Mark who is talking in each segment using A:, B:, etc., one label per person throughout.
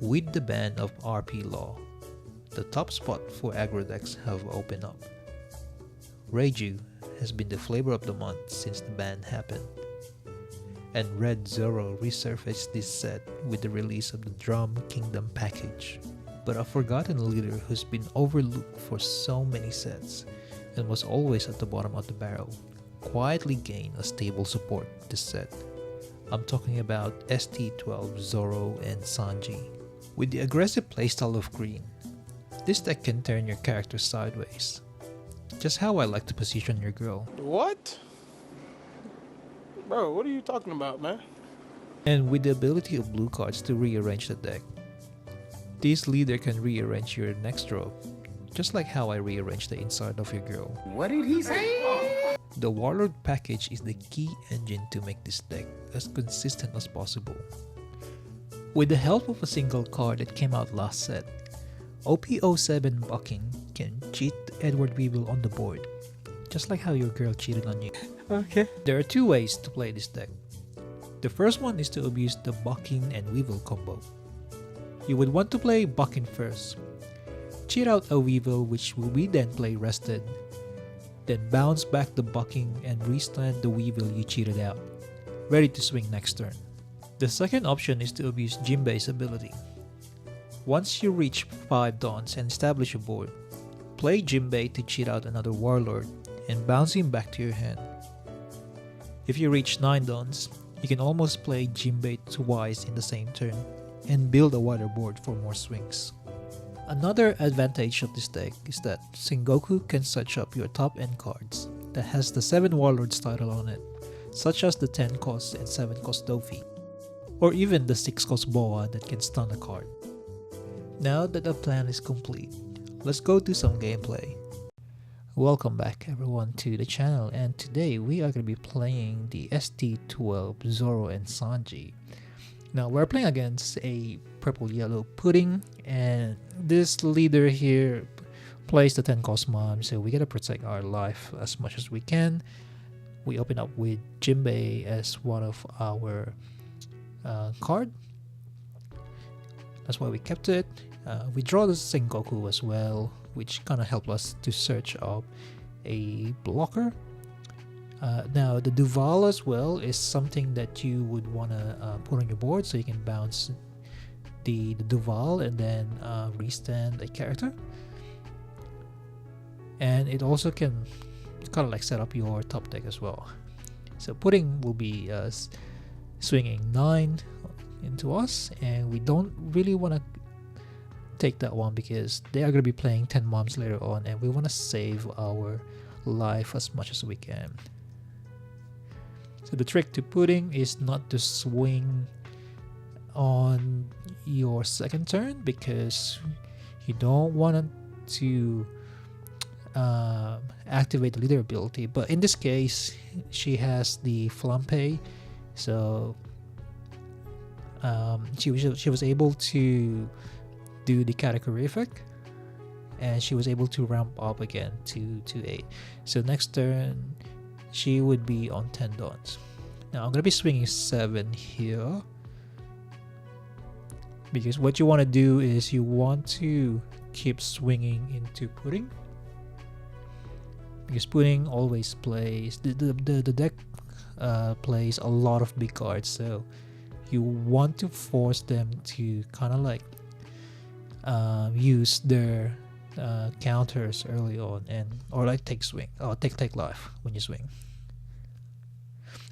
A: With the ban of RP law, the top spot for aggro decks have opened up. Reiju has been the flavor of the month since the ban happened, and Red Zoro resurfaced this set with the release of the Drum Kingdom package. But a forgotten leader who's been overlooked for so many sets and was always at the bottom of the barrel quietly gained a stable support this set. I'm talking about ST12 Zoro and Sanji. With the aggressive playstyle of green, this deck can turn your character sideways. Just how I like to position your girl.
B: What? Bro, what are you talking about, man?
A: And with the ability of blue cards to rearrange the deck, this leader can rearrange your next row, just like how I rearranged the inside of your girl.
C: What did he say?
A: The Warlord package is the key engine to make this deck as consistent as possible. With the help of a single card that came out last set, OP07 Bucking can cheat Edward Weevil on the board, just like how your girl cheated on you.
C: Okay.
A: There are two ways to play this deck. The first one is to abuse the Bucking and Weevil combo. You would want to play Bucking first, cheat out a Weevil which will be then play rested, then bounce back the Bucking and restand the Weevil you cheated out, ready to swing next turn. The second option is to abuse Jinbei's ability. Once you reach 5 dawns and establish a board, play Jinbei to cheat out another Warlord and bounce him back to your hand. If you reach 9 dawns, you can almost play Jinbei twice in the same turn and build a wider board for more swings. Another advantage of this deck is that Sengoku can search up your top end cards that has the 7 Warlords title on it, such as the 10 cost and 7 cost Dofi, or even the 6 cost Boa that can stun a card. Now that the plan is complete, let's go do some gameplay. Welcome back everyone to the channel, and today we are going to be playing the ST12 Zoro and Sanji. Now we're playing against a purple yellow pudding, and this leader here plays the 10 cost mom, so we gotta protect our life as much as we can. We open up with Jinbei as one of our card. That's why we kept it. We draw the Sengoku as well, which kind of helped us to search up a blocker. Now the Duval as well is something that you would want to put on your board, so you can bounce the Duval and then restand a character. And it also can kind of like set up your top deck as well. So pudding will be swinging 9 into us, and we don't really want to take that one because they are going to be playing 10 moms later on, and we want to save our life as much as we can. So the trick to pudding is not to swing on your second turn, because you don't want to activate the leader ability. But in this case, she has the flampe, so she was able to do the category effect, and she was able to ramp up again to 8. So next turn she would be on 10 dawns. Now I'm gonna be swinging 7 here, because what you want to do is you want to keep swinging into pudding, because pudding always plays the deck plays a lot of big cards, so you want to force them to kind of like use their counters early on, and or like take life when you swing.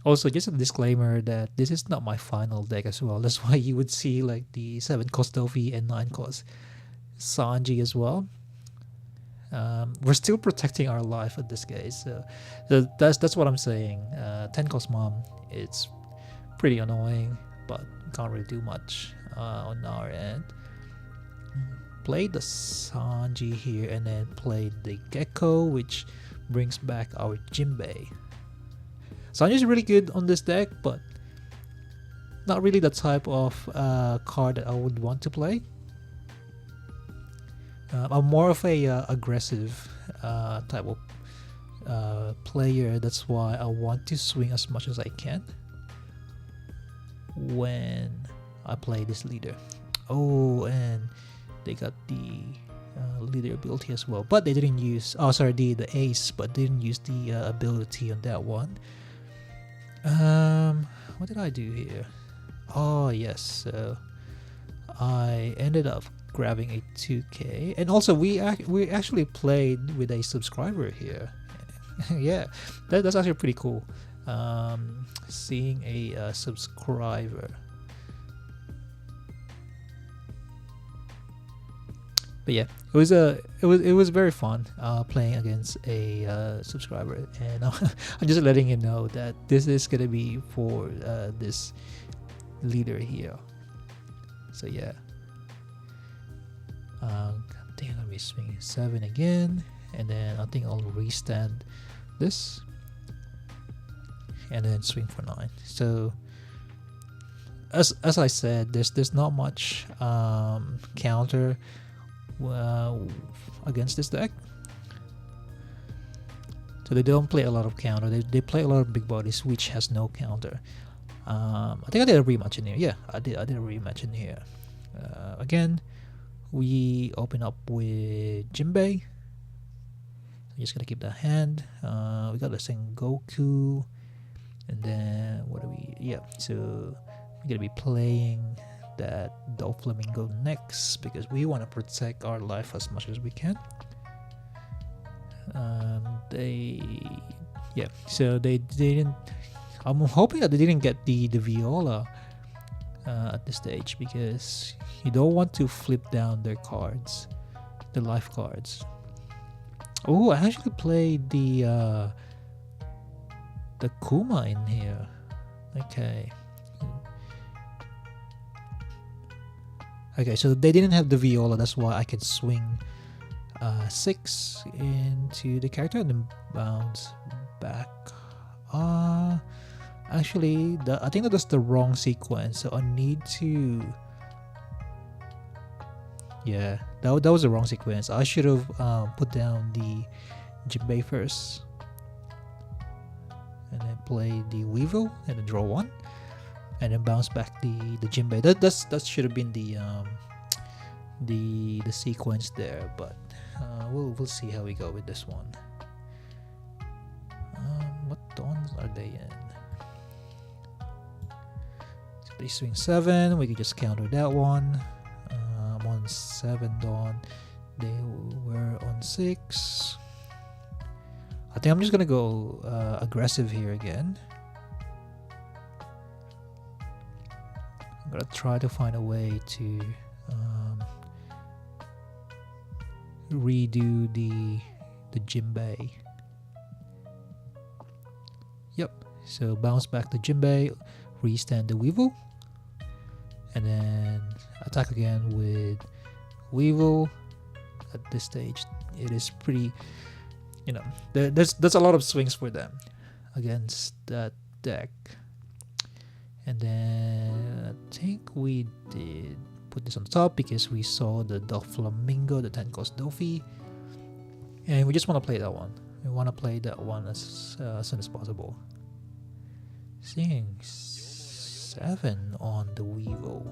A: Also, just a disclaimer that this is not my final deck as well. That's why you would see like the 7 cost Dofi and 9 cost Sanji as well. We're still protecting our life in this case, so that's what I'm saying. 10 cost mom, it's pretty annoying, but can't really do much on our end. Play the Sanji here, and then play the Gecko, which brings back our Jinbei. Sanji is really good on this deck, but not really the type of card that I would want to play. I'm more of a aggressive type of player. That's why I want to swing as much as I can when I play this leader. Oh, and they got the leader ability as well, but they didn't use. Oh, sorry, the ace, but didn't use the ability on that one. What did I do here? Oh yes, so I ended up grabbing a 2K, and also we actually played with a subscriber here. Yeah, that's actually pretty cool. Seeing a subscriber. But yeah, it was very fun playing against a subscriber, and I'm just letting you know that this is gonna be for this leader here. So yeah, I think I'm gonna be swinging 7 again, and then I think I'll restand this, and then swing for 9. So as I said, there's not much counter against this deck. So they don't play a lot of counter. They play a lot of big bodies, which has no counter. I think I did a rematch in here. Yeah, I did a rematch in here. Again, we open up with Jinbei. I'm just gonna keep that hand. We got the Sengoku, and then what do we? Yeah, so we're gonna be playing that Doflamingo next because we want to protect our life as much as we can. So they didn't. I'm hoping that they didn't get the Viola at this stage, because you don't want to flip down their cards, the life cards. Oh, I actually played the Kuma in here. Okay. Okay, so they didn't have the Viola, that's why I could swing 6 into the character and then bounce back. Actually, I think that was the wrong sequence, so I need to. Yeah, that was the wrong sequence. I should have put down the Jinbei first, and then play the Weevil, and then draw 1. And then bounce back the Jinbei. That should have been the sequence there, but we'll see how we go with this one. What dawns are they in? So they swing 7. We can just counter that one. On 7 dawn, they were on 6. I think I'm just gonna go aggressive here again. I'm gonna try to find a way to redo the Jinbei. Yep. So bounce back the Jinbei, restand the Weevil, and then attack again with Weevil. At this stage, it is pretty. There's a lot of swings for them against that deck. And then I think we did put this on top because we saw the Doflamingo, the 10-cost Dofi, and we just want to play that one. We want to play that one as soon as possible. Seeing 7 on the Weevil.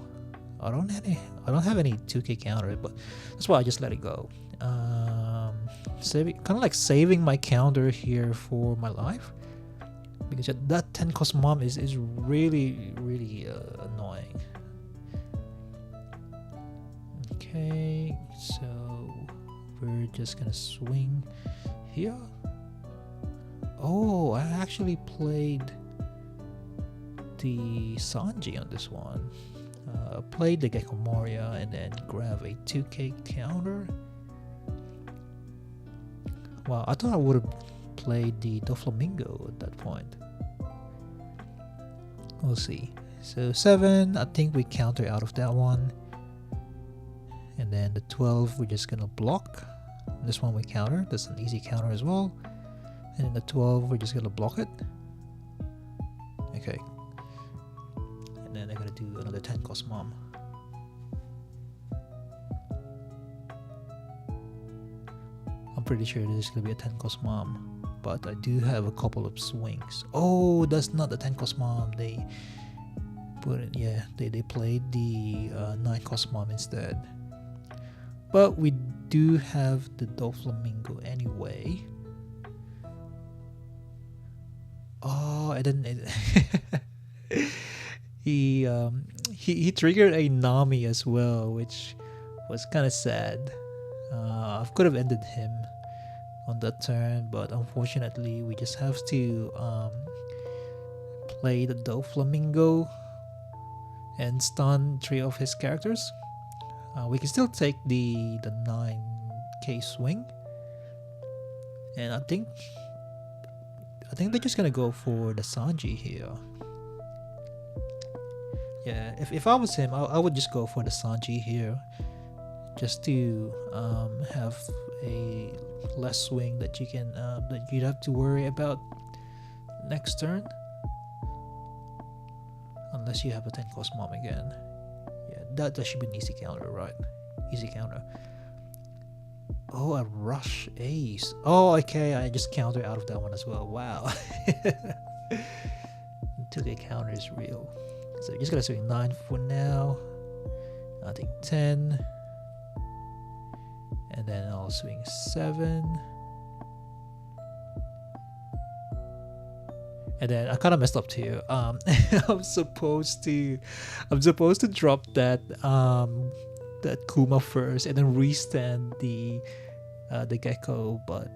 A: I don't have any 2K counter, but that's why I just let it go. Kind of like saving my counter here for my life, because that 10-cost mom is really annoying. Okay, so we're just gonna swing here. Oh, I actually played the Sanji on this one. Played the Gecko Moria and then grab a 2K counter. Wow, I thought I would have played the Doflamingo at that point. We'll see. So 7, I think we counter out of that one. And then the 12, we're just gonna block. This one we counter. That's an easy counter as well. And then the 12, we're just gonna block it. Okay. And then they're gonna do another 10-cost mom. I'm pretty sure this is gonna be a 10-cost mom, but I do have a couple of swings. Oh, that's not the 10-cost mom. Yeah, they played the 9-cost mom instead. But we do have the Doflamingo anyway. Oh, and then he triggered a Nami as well, which was kind of sad. I could have ended him on that turn, but unfortunately we just have to play the Doflamingo and stun 3 of his characters. We can still take the 9k swing, and I think they're just gonna go for the Sanji here. Yeah, if I was him, I would just go for the Sanji here, just to have a less swing that you can that you'd have to worry about next turn, unless you have a 10-cost mom again. Yeah, that should be an easy counter, right? Easy counter. Oh, a rush ace. Oh, okay, I just counter out of that one as well. Wow. Until the counter is real. So just gonna swing 9 for now. I think 10. And then I'll swing 7. And then I kind of messed up too. I'm supposed to drop that that Kuma first and then restand the Gecko, but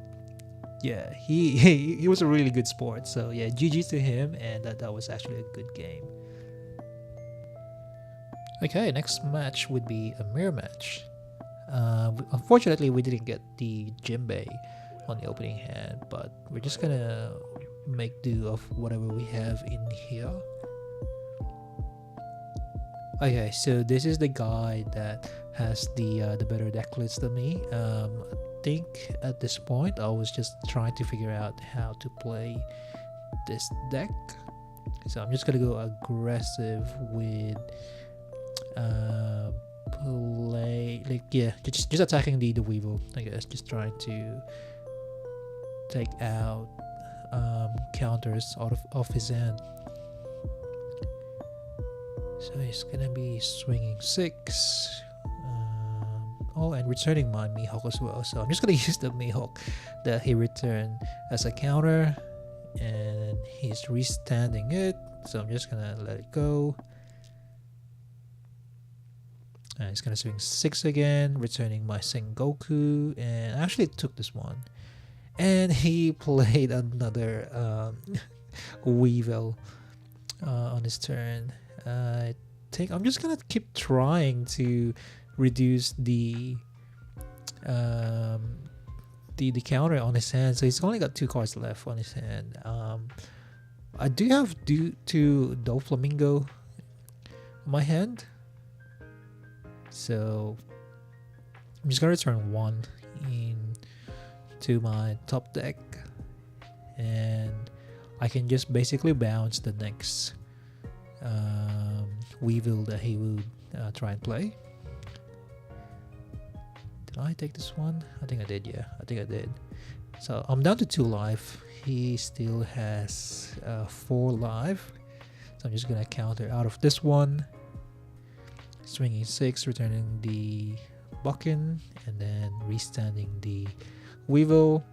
A: yeah, he was a really good sport. So yeah, GG to him, and that was actually a good game. Okay, next match would be a mirror match. Unfortunately, we didn't get the Jinbei on the opening hand, but we're just gonna make do of whatever we have in here. Okay, so this is the guy that has the better deck list than me. I think at this point I was just trying to figure out how to play this deck, so I'm just gonna go aggressive with just attacking the Weevil, I guess, just trying to take out counters out of his hand. So he's gonna be swinging 6. Oh, and returning my Mihawk as well. So I'm just gonna use the Mihawk that he returned as a counter, and he's restanding it. So I'm just gonna let it go. And he's gonna swing 6 again, returning my Sengoku, and I actually took this one. And he played another Weevil on his turn. I think I'm just gonna keep trying to reduce the counter on his hand. So he's only got 2 cards left on his hand. I do have 2 Doflamingo on my hand, so I'm just gonna return 1 to my top deck, and I can just basically bounce the next Weevil that he would try and play. Did I take this one? I think I did. Yeah, I think I did. So I'm down to 2 life. He still has 4 life, so I'm just gonna counter out of this one, swinging 6, returning the Buckin, and then restanding the Weevil.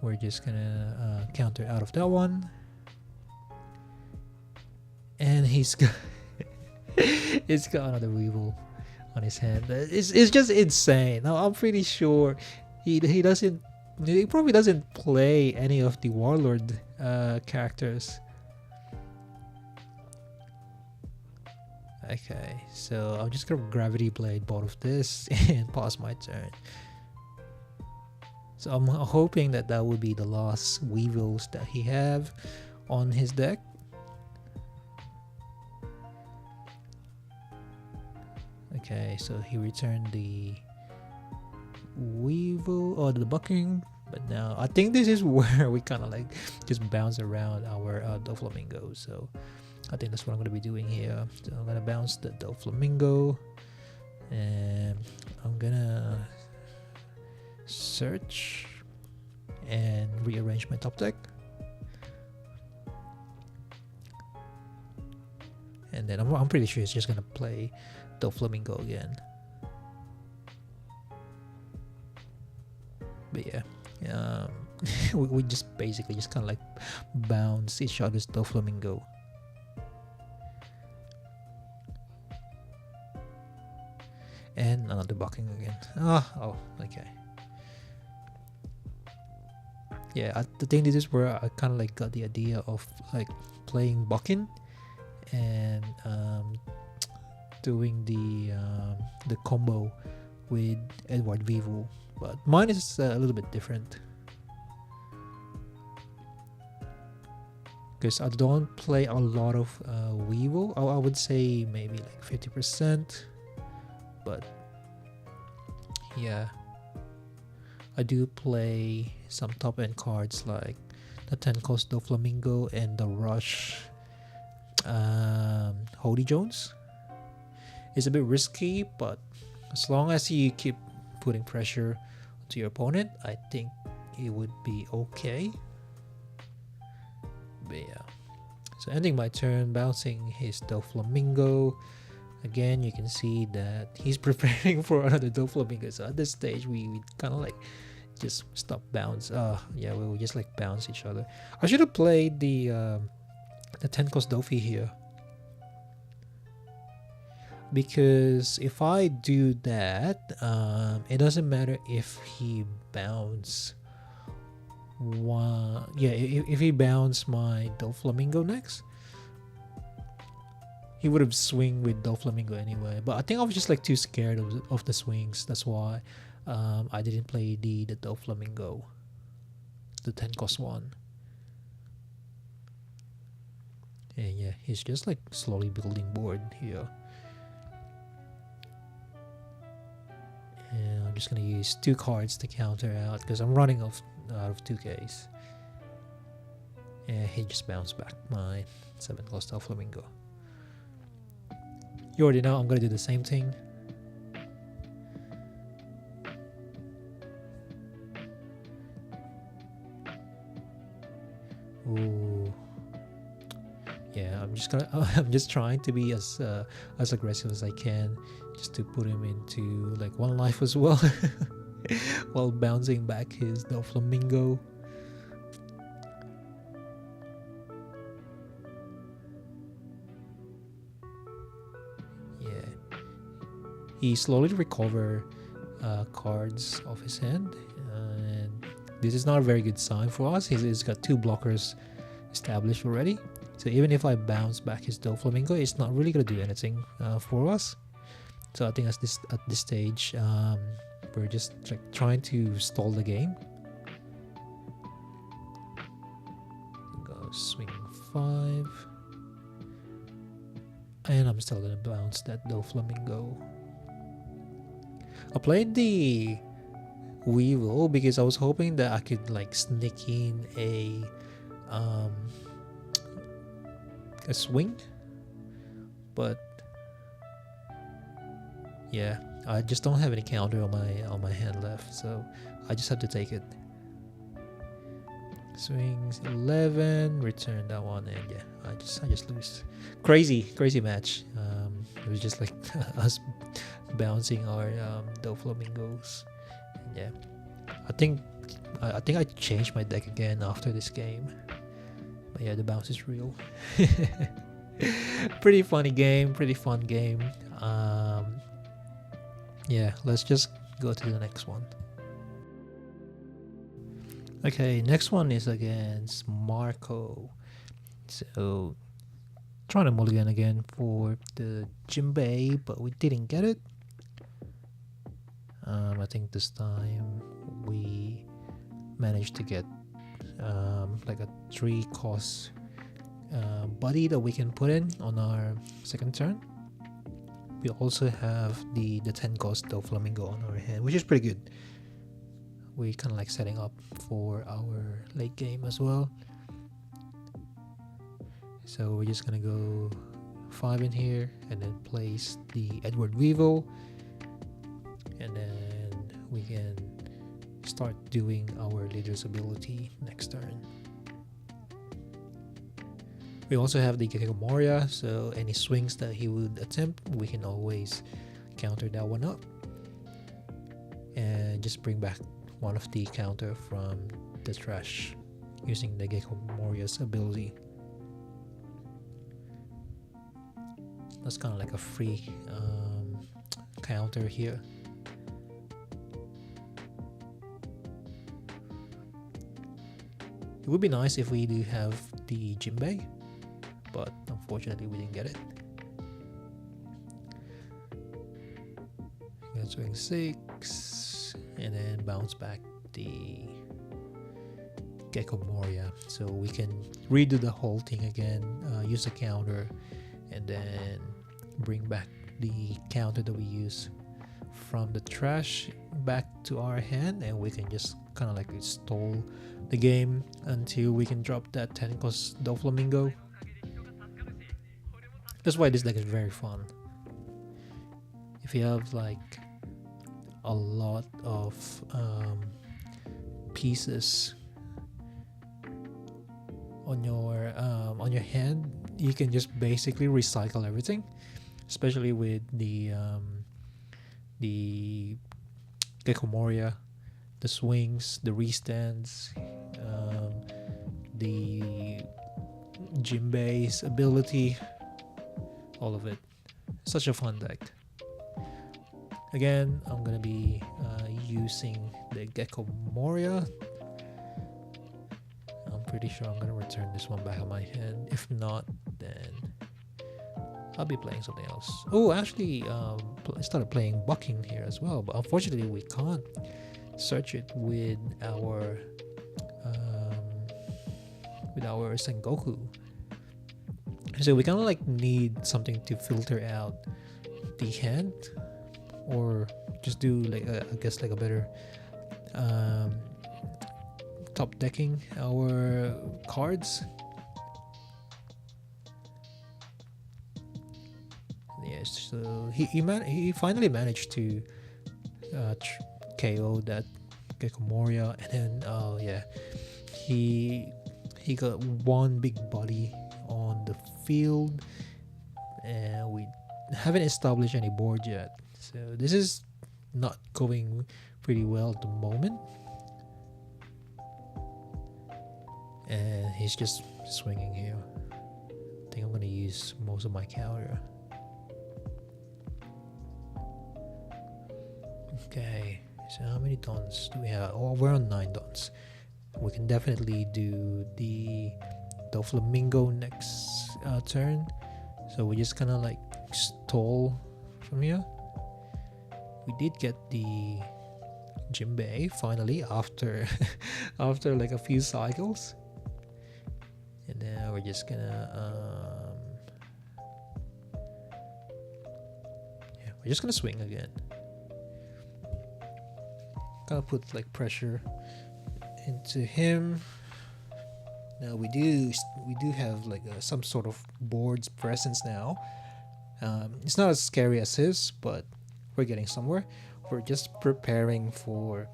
A: We're just gonna counter out of that one, and he's got another Weevil on his hand. It's just insane. Now I'm pretty sure he probably doesn't play any of the warlord characters. Okay, so I'm just gonna gravity blade both of this and pause my turn. So I'm hoping that would be the last Weevils that he have on his deck. Okay, so he returned the Weevil or the Bucking, but now I think this is where we kind of like just bounce around our Doflamingo. So I think that's what I'm going to be doing here. So I'm going to bounce the Doflamingo, and I'm going to search and rearrange my top deck, and then I'm pretty sure he's just gonna play Doflamingo again. But yeah, we just basically just kind of like bounce each other's Doflamingo. And another bucking again. Oh, okay. Yeah, the thing is where I kind of like got the idea of like playing bucking and doing the combo with Edward Vivo, but mine is a little bit different because I don't play a lot of Vivo. I would say maybe like 50%, but yeah, I do play some top end cards like the 10 cost Doflamingo and the Rush Hody Jones. It's a bit risky, but as long as you keep putting pressure to your opponent, I think it would be okay. But yeah, so ending my turn, bouncing his Doflamingo. Again, you can see that he's preparing for another Doflamingo. So at this stage, we kind of like just stop bounce. Yeah, we just like bounce each other. I should have played the 10 cost Dofi here, because if I do that, it doesn't matter if he bounce one. Yeah, if he bounce my Doflamingo next, he would have swing with Doflamingo anyway. But I think I was just like too scared of the swings. That's why I didn't play the Doflamingo, the 10 cost one. And yeah, he's just like slowly building board here. And I'm just gonna use 2 cards to counter out because I'm running out of 2Ks. And he just bounced back my 7 cost Doflamingo. You already know I'm gonna do the same thing. Ooh. Yeah, I'm just trying to be as aggressive as I can, just to put him into like 1 life as well, while bouncing back his Doflamingo. Yeah, he slowly recover cards off his hand, and this is not a very good sign for us. He's got 2 blockers established already. So even if I bounce back his Doflamingo, it's not really gonna do anything for us. So I think at this stage, we're just like trying to stall the game. Go swing 5, and I'm still gonna bounce that Doflamingo. I played the Weevil because I was hoping that I could like sneak in a swing, but yeah, I just don't have any counter on my hand left, so I just have to take it. Swings 11, return that one, and yeah, I just lose. Crazy match. It was just like us bouncing our Doflamingos. Yeah, I think I changed my deck again after this game. But yeah, the bounce is real. Pretty funny game, pretty fun game. Yeah, let's just go to the next one. Okay, next one is against Marco. So trying to mulligan again for the Jinbei, but we didn't get it. I think this time we managed to get like a 3 cost buddy that we can put in on our second turn. We also have the 10 cost Doflamingo on our hand, which is pretty good. We kind of like setting up for our late game as well. So we're just gonna go 5 in here and then place the Edward Weevil, and then we can start doing our leader's ability next turn. We also have the Gecko Moria, so any swings that he would attempt, we can always counter that one up. And just bring back one of the counter from the trash using the Gecko Moria's ability. That's kind of like a free counter here. It would be nice if we do have the Jinbei, but unfortunately we didn't get it. Got swing 6 and then bounce back the Gecko Moria, so we can redo the whole thing again, use a counter, and then bring back the counter that we use from the trash back to our hand, and we can just kind of like stall the game until we can drop that 10 cost Doflamingo. That's why this deck is very fun. If you have like a lot of pieces on your hand, you can just basically recycle everything, especially with the Gecko Moria, the swings, the restands, the Jinbei's ability, all of it. Such a fun deck. Again, I'm gonna be using the Gecko Moria. I'm pretty sure I'm gonna return this one back on my hand. If not, then I'll be playing something else. Oh, actually, I started playing Bucking here as well, but unfortunately we can't search it with our Sengoku. So we kind of like need something to filter out the hand, or just do like I guess like a better top decking our cards. Yes, so he finally managed to KO that Gecko Moria, and then oh yeah, he got one big body on the field, and we haven't established any board yet, so this is not going pretty well at the moment. And he's just swinging here. I think I'm gonna use most of my counter. Okay, so how many dons do we have? Oh, we're on 9 dons. We can definitely do the Doflamingo next turn. So we just kind of like stall from here. We did get the Jinbei finally after after like a few cycles. And then we're just gonna we're just gonna swing again. Gonna put like pressure into him. Now we do have like some sort of board's presence now. It's not as scary as his, but we're getting somewhere. We're just preparing for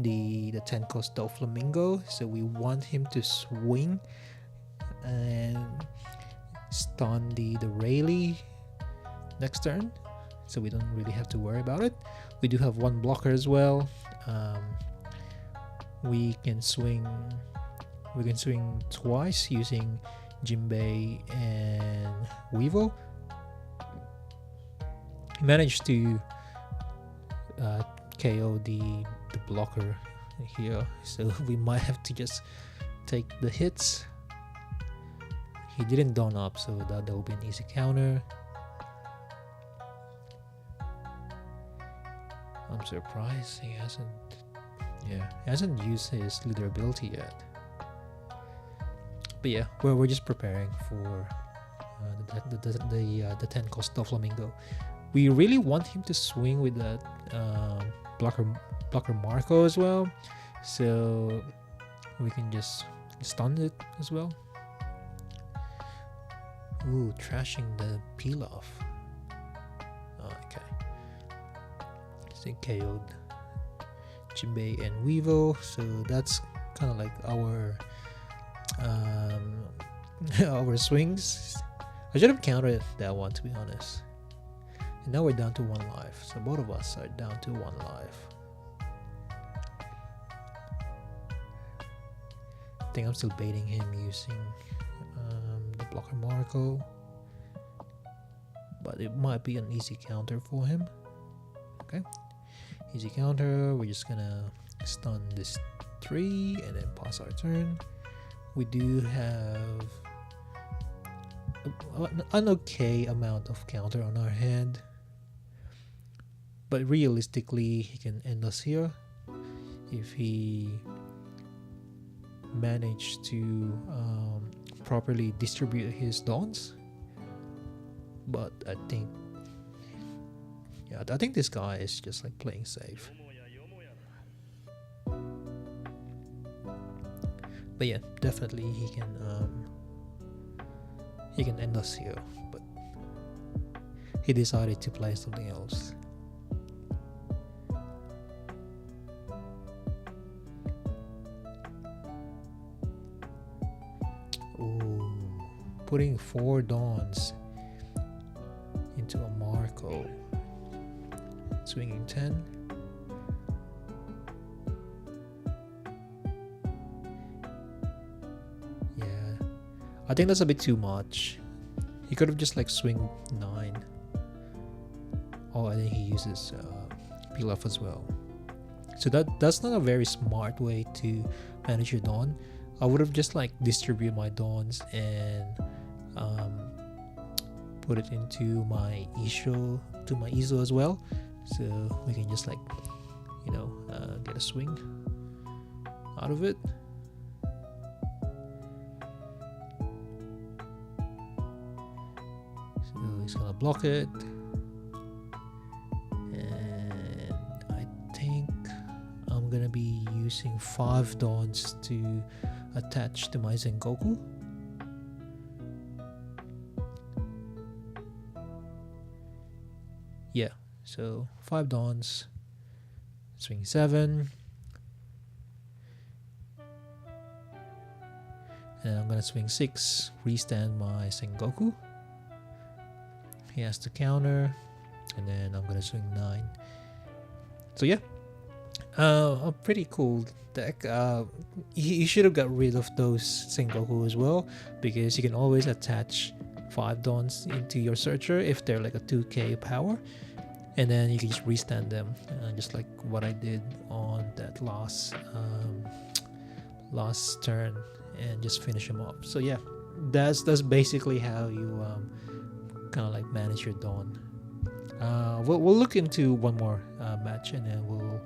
A: the 10 cost Doflamingo, so we want him to swing and stun the Rayleigh next turn, so we don't really have to worry about it. We do have one blocker as well. We can swing twice using Jinbei and Weevil. He managed to KO the blocker here, so we might have to just take the hits. He didn't don up, so that will be an easy counter. I'm surprised he hasn't used his leader ability yet. But yeah, we're just preparing for the 10 cost Doflamingo. We really want him to swing with that blocker Marco as well, so we can just stun it as well. Ooh, trashing the peel off. Oh, okay. So KO'd Jinbei and Weevil, so that's kind of like our our swings. I should have countered that one, to be honest. And now we're down to 1 life. So both of us are down to 1 life. I think I'm still baiting him using the blocker Marco. But it might be an easy counter for him. Okay. Easy counter. We're just gonna stun this 3 and then pass our turn. We do have an okay amount of counter on our hand, but realistically he can end us here if he managed to properly distribute his dawns. But I think this guy is just like playing safe. But yeah, definitely he can end us here, but he decided to play something else. Ooh, putting 4 dawns into a Marco, swinging 10. I think that's a bit too much. He could have just like swing 9. Oh, I think he uses peel off as well. So that's not a very smart way to manage your dawn. I would have just like distribute my dawns and put it into my Iso as well, so we can just like get a swing out of it. He's gonna block it, and I think I'm gonna be using 5 dawns to attach to my Sengoku. Yeah, so 5 dawns, swing 7, and I'm gonna swing 6, restand my Sengoku. He has to counter, and then I'm gonna swing 9. So yeah, a pretty cool deck. You should have got rid of those Sengoku as well, because you can always attach 5 dawns into your searcher if they're like a 2k power, and then you can just restand them, just like what I did on that last turn, and just finish them up. So yeah, that's basically how you kind of like manage your dawn. We'll look into one more match, and then we'll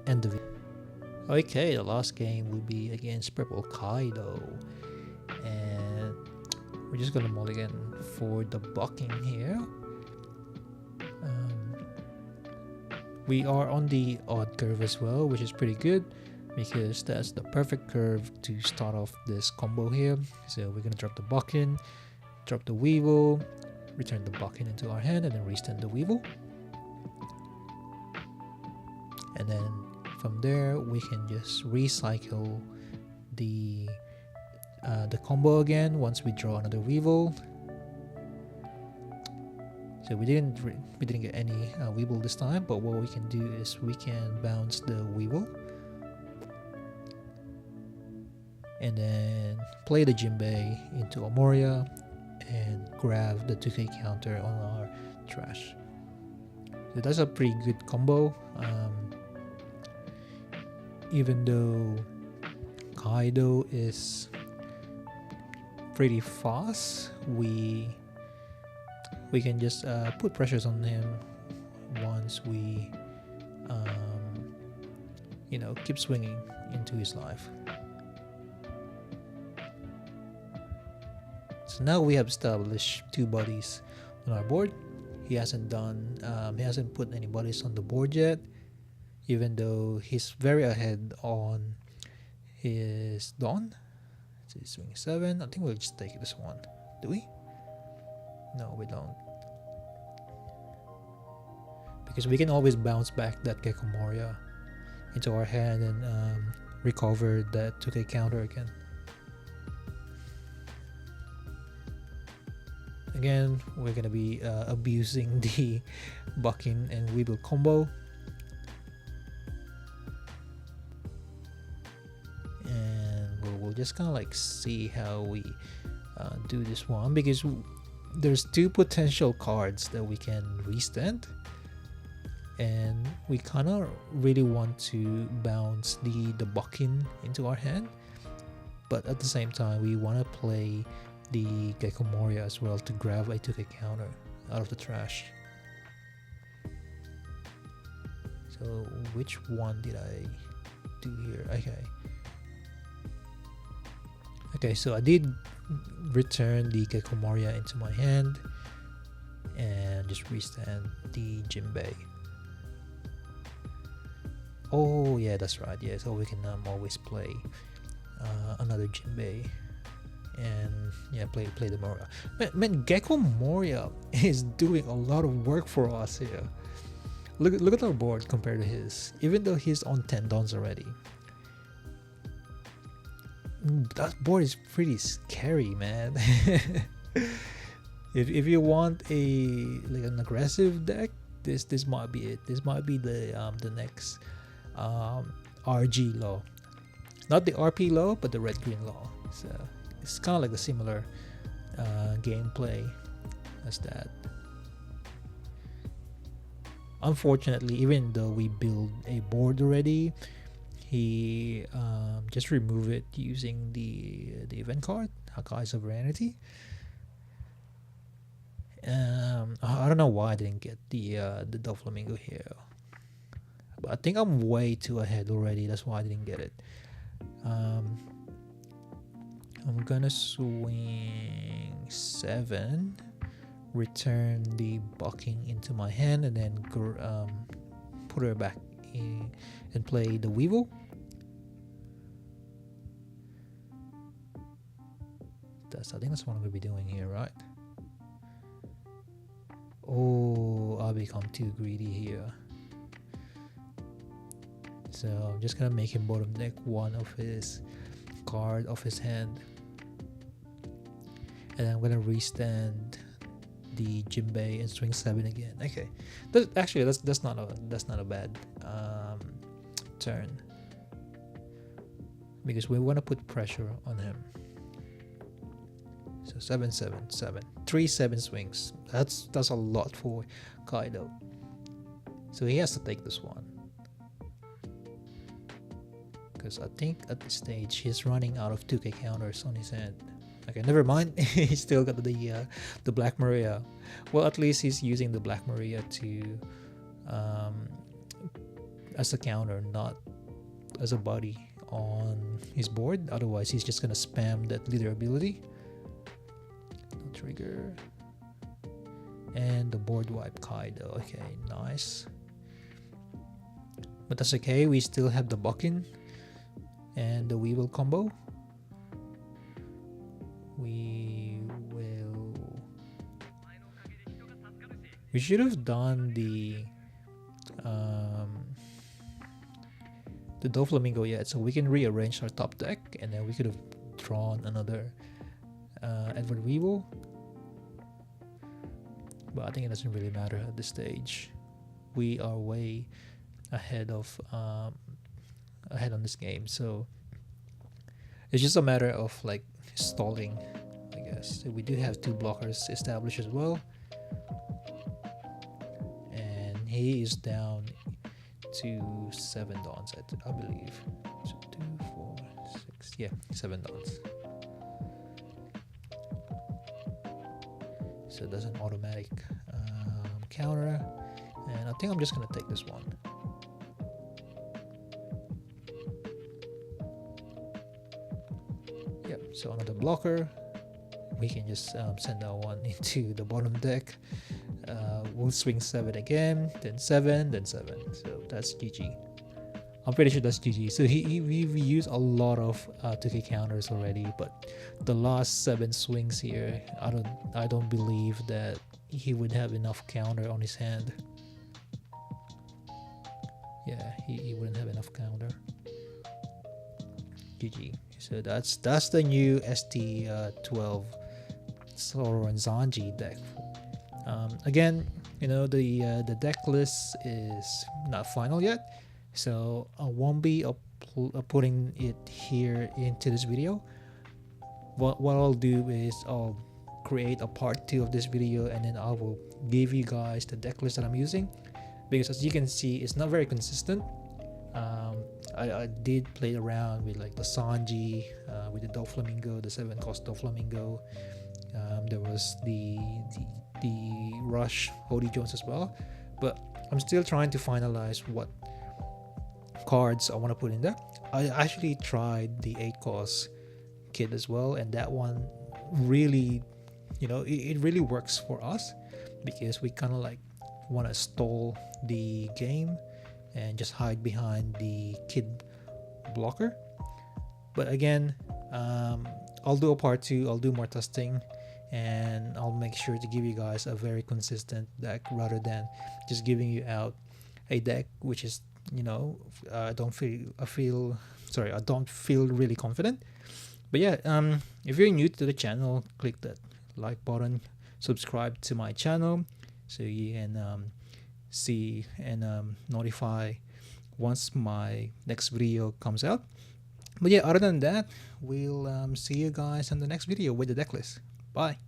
A: end the video. Okay, the last game will be against Purple Kaido, and we're just gonna mulligan for the bucking here. We are on the odd curve as well, which is pretty good, because that's the perfect curve to start off this combo here. So we're gonna drop the bucking, drop the Weevil, return the bucking into our hand, and then restand the Weevil. And then from there we can just recycle the combo again once we draw another Weevil. So we didn't get any Weevil this time, but what we can do is we can bounce the Weevil and then play the Jinbei into a Moria and grab the 2k counter on our trash. So that's a pretty good combo. Even though Kaido is pretty fast, we can just put pressures on him once we keep swinging into his life. So now we have established 2 bodies on our board. He hasn't put any bodies on the board yet, even though he's very ahead on his dawn. So he's swinging 7. I think we'll just take this one. Do we? No, we don't. Because we can always bounce back that Gecko Moria into our hand and recover that 2k counter again. Again, we're gonna be abusing the bucking and weevil combo. And we'll just kind of like see how we do this one, because there's two potential cards that we can restand, and we kind of really want to bounce the bucking into our hand, but at the same time we want to play the Gecko Moria as well to grab a 2k counter out of the trash. So which one did I do here? Okay, so I did return the Gecko Moria into my hand and just restand the Jinbei. Oh yeah, that's right. Yeah, so we can always play another Jinbei and yeah, play the Moria. Man, Gecko Moria is doing a lot of work for us here. Look at our board compared to his. Even though he's on 10 dons already, that board is pretty scary, man. if you want an aggressive deck, this might be it. This might be the next RG law, not the RP law, but the red green law. So it's kind of like a similar gameplay as that. Unfortunately, even though we build a board already, he just removed it using the event card, Hakai Sovereignty. I don't know why I didn't get the Doflamingo here, but I think I'm way too ahead already. That's why I didn't get it. I'm gonna swing 7, return the bucking into my hand, and then put her back in and play the Weevil. I think that's what I'm gonna be doing here, right? Oh, I'll become too greedy here. So I'm just gonna make him bottom deck one of his card off his hand, and I'm gonna restand the Jinbei and swing 7 again. Okay, that's not a bad turn, because we want to put pressure on him. So 7 7 7 3 7 swings. That's a lot for Kaido. So he has to take this one, because I think at this stage he's running out of 2k counters on his hand. Okay, never mind. He's still got the Black Maria. Well, at least he's using the Black Maria to as a counter, not as a body on his board. Otherwise, he's just gonna spam that leader ability. No trigger. And the board wipe Kaido. Okay, nice. But that's okay. We still have the bucking and the Weevil combo. We should have done the Doflamingo yet, so we can rearrange our top deck, and then we could have drawn another Edward Weevil. But I think it doesn't really matter at this stage. We are way ahead on this game, so it's just a matter of like stalling, I guess. So we do have 2 blockers established as well, and he is down to 7 dons, I believe. So 2, 4, 6, yeah, 7 dons. So that's an automatic counter, and I think I'm just gonna take this one. Yep, so another blocker. We can just send that one into the bottom deck. We'll swing 7 again, then 7, then 7. So that's GG. I'm pretty sure that's GG. So we've used a lot of 2k counters already, but the last 7 swings here, I don't believe that he would have enough counter on his hand. Yeah, he wouldn't have enough counter. GG. So that's the new ST12 Zoro and Sanji deck. Again, you know, the deck list is not final yet, so I won't be putting it here into this video. What I'll do is I'll create a part 2 of this video, and then I will give you guys the deck list that I'm using, because as you can see, it's not very consistent. I did play around with like the Sanji, with the Doflamingo, the 7-cost Doflamingo. There was the Rush Hody Jones as well, but I'm still trying to finalize what cards I want to put in there. I actually tried the 8-cost kit as well, and that one really, you know, it really works for us, because we kind of like want to stall the game and just hide behind the kid blocker. But again, I'll do a part 2. I'll do more testing, and I'll make sure to give you guys a very consistent deck, rather than just giving you out a deck which is, you know, I don't feel really confident. But yeah, if you're new to the channel, click that like button, subscribe to my channel, so you can see and notify once my next video comes out. But yeah, other than that, we'll see you guys in the next video with the deck list. Bye.